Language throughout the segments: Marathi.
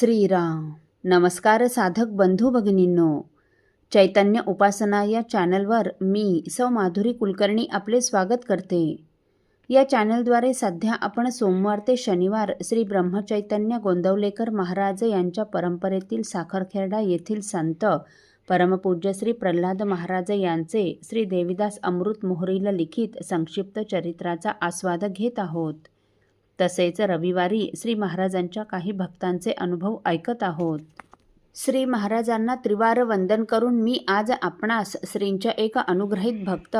श्रीराम. नमस्कार साधक बंधू भगिनींनो. चैतन्य उपासना या चॅनलवर मी सौ माधुरी कुलकर्णी आपले स्वागत करते. या चॅनलद्वारे सध्या आपण सोमवार ते शनिवार श्री ब्रह्मचैतन्य गोंदवलेकर महाराज यांच्या परंपरेतील साखरखेर्डा येथील संत परमपूज्य श्री प्रल्हाद महाराज यांचे श्री देवीदास अमृत मोहरील लिखित संक्षिप्त चरित्राचा आस्वाद घेत आहोत. तसेच रविवारी श्री महाराजांच्या काही भक्तांचे अनुभव ऐकत आहोत. श्री महाराजांना त्रिवार वंदन करून मी आज आपणास श्रींच्या एक अनुग्रहित भक्त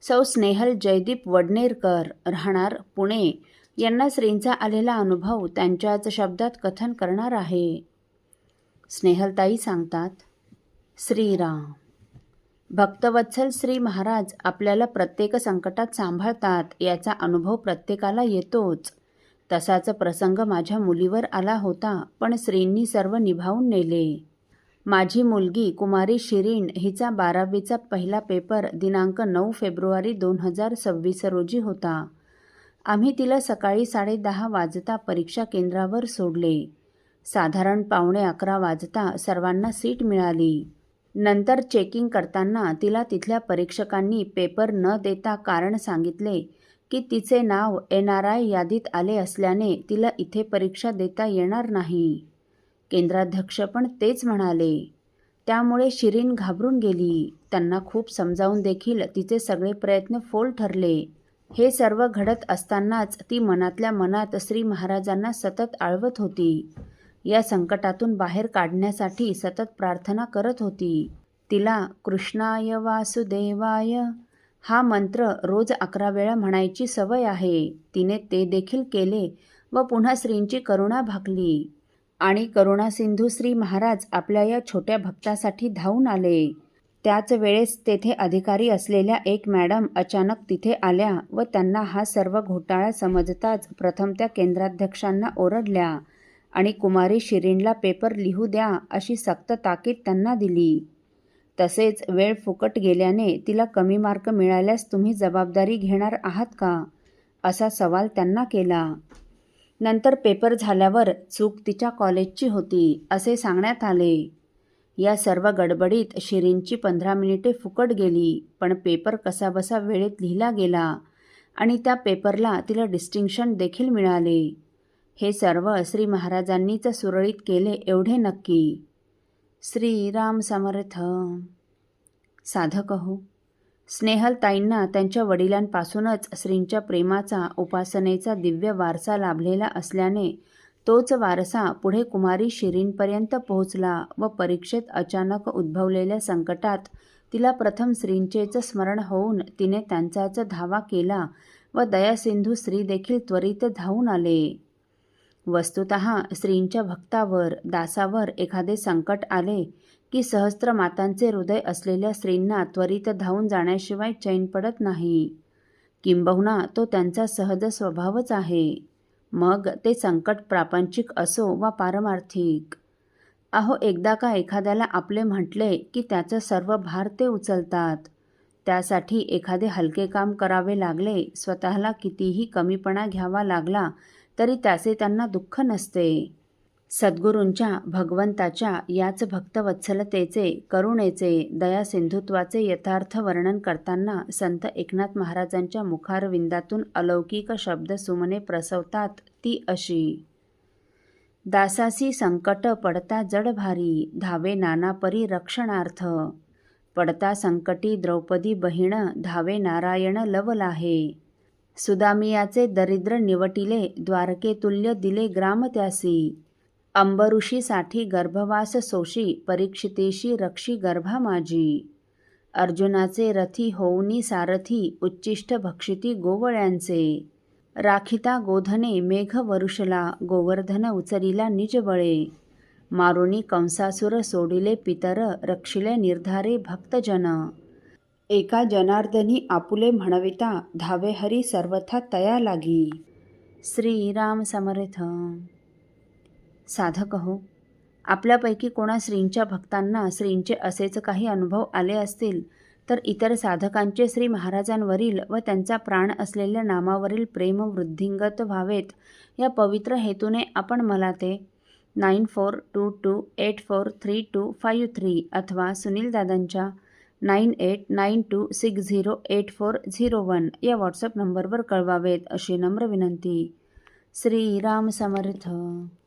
सौ स्नेहल जयदीप वडनेरकर राहणार पुणे यांना श्रींचा आलेला अनुभव त्यांच्याच शब्दात कथन करणार आहे. स्नेहलताई सांगतात, श्रीराम. भक्तवत्सल श्री महाराज आपल्याला प्रत्येक संकटात सांभाळतात याचा अनुभव प्रत्येकाला येतोच. तसाच प्रसंग माझ्या मुलीवर आला होता, पण श्रींनी सर्व निभावून नेले. माझी मुलगी कुमारी शिरीण हिचा 12वीचा पहिला पेपर दिनांक 9 फेब्रुवारी 2026 रोजी होता. आम्ही तिला सकाळी 10:30 वाजता परीक्षा केंद्रावर सोडले. साधारण 11:15 वाजता सर्वांना सीट मिळाली. नंतर चेकिंग करताना तिला तिथल्या परीक्षकांनी पेपर न देता कारण सांगितले की तिचे नाव NRI यादीत आले असल्याने तिला इथे परीक्षा देता येणार नाही. केंद्राध्यक्ष पण तेच म्हणाले. त्यामुळे शिरीन घाबरून गेली. त्यांना खूप समजावून देखील तिचे सगळे प्रयत्न फोल ठरले. हे सर्व घडत असतानाच ती मनातल्या मनात श्री महाराजांना सतत आळवत होती. या संकटातून बाहेर काढण्यासाठी सतत प्रार्थना करत होती. तिला कृष्णाय वासुदेवाय हा मंत्र रोज 11 वेळा म्हणायची सवय आहे. तिने ते देखील केले व पुन्हा श्रींची करुणा भाकली आणि करुणा सिंधू श्री महाराज आपल्या या छोट्या भक्तासाठी धावून आले. त्याच वेळेस तेथे अधिकारी असलेल्या एक मॅडम अचानक तिथे आल्या व त्यांना हा सर्व घोटाळा समजताच प्रथम त्या केंद्राध्यक्षांना ओरडल्या आणि कुमारी शिरीणला पेपर लिहू द्या अशी सक्त ताकीद त्यांना दिली. तसेच वेळ फुकट गेल्याने तिला कमी मार्क मिळाल्यास तुम्ही जबाबदारी घेणार आहात का असा सवाल त्यांना केला. नंतर पेपर झाल्यावर चूक तिच्या कॉलेजची होती असे सांगण्यात आले. या सर्व गडबडीत शिरींची 15 मिनिटे फुकट गेली, पण पेपर कसाबसा वेळेत लिहिला गेला आणि त्या पेपरला तिला डिस्टिंक्शन देखील मिळाले. हे सर्व श्री महाराजांनीच सुरळीत केले एवढे नक्की. श्रीराम समर्थ. साधक हो. स्नेहलताईंना त्यांच्या वडिलांपासूनच श्रींच्या प्रेमाचा उपासनेचा दिव्य वारसा लाभलेला असल्याने तोच वारसा पुढे कुमारी शिरीणपर्यंत पोहोचला व परीक्षेत अचानक उद्भवलेल्या संकटात तिला प्रथम श्रींचेच स्मरण होऊन तिने त्यांचाच धावा केला व दयासिंधू श्री देखील त्वरित धावून आले. वस्तुतः श्रींच्या भक्तावर दासावर एखादे संकट आले की सहस्त्र मातांचे हृदय असलेल्या श्रींना त्वरित धावून जाण्याशिवाय चैन पडत नाही. किंबहुना तो त्यांचा सहज स्वभावच आहे. मग ते संकट प्रापंचिक असो वा पारमार्थिक. अहो, एकदा का एखाद्याला आपले म्हटले की त्याचा सर्व भार ते उचलतात. त्यासाठी एखादे हलके काम करावे लागले, स्वतःला कितीही कमीपणा घ्यावा लागला तरी त्याचे त्यांना दुःख नसते. सद्गुरूंच्या, भगवंताच्या याच भक्तवत्सलतेचे, करुणेचे, दयासिंधुत्वाचे यथार्थ वर्णन करताना संत एकनाथ महाराजांच्या मुखारविंदातून अलौकिक शब्द सुमने प्रसवतात ती अशी. दासासी संकट पडता जड भारी, धावे नानापरी रक्षणार्थ. पडता संकटी द्रौपदी बहीण, धावे नारायण लवलाहे. सुदामियाचे दरिद्र निवटिले, द्वारकेतुल्य दिले ग्राम त्यासी. अंबऋषीसाठी गर्भवास सोशी, परीक्षितेशी रक्षी गर्भा माझी. अर्जुनाचे रथी होऊनी सारथी, उच्चिष्ट भक्षिती गोवळ्यांचे. राखिता गोधने मेघ वरुषला, गोवर्धन उचलिला निजबळे. मारुनी कंसासुर सोडिले पितर, रक्षिले निर्धारे भक्तजन. एका जनार्दनी आपुले म्हणविता, धावे हरी सर्वथा तया लागी. श्रीराम समर्थ. साधक हो. आपल्यापैकी कोणा श्रींच्या भक्तांना श्रींचे असेच काही अनुभव आले असतील तर इतर साधकांचे श्री महाराजांवरील व त्यांचा प्राण असलेल्या नामावरील प्रेम वृद्धिंगत व्हावेत या पवित्र हेतूने आपण मला ते 9422843253 अथवा सुनीलदादांच्या 9892608401 या व्हॉट्सअप नंबरवर कळवावेत अशी नम्र विनंती. श्रीराम समर्थ.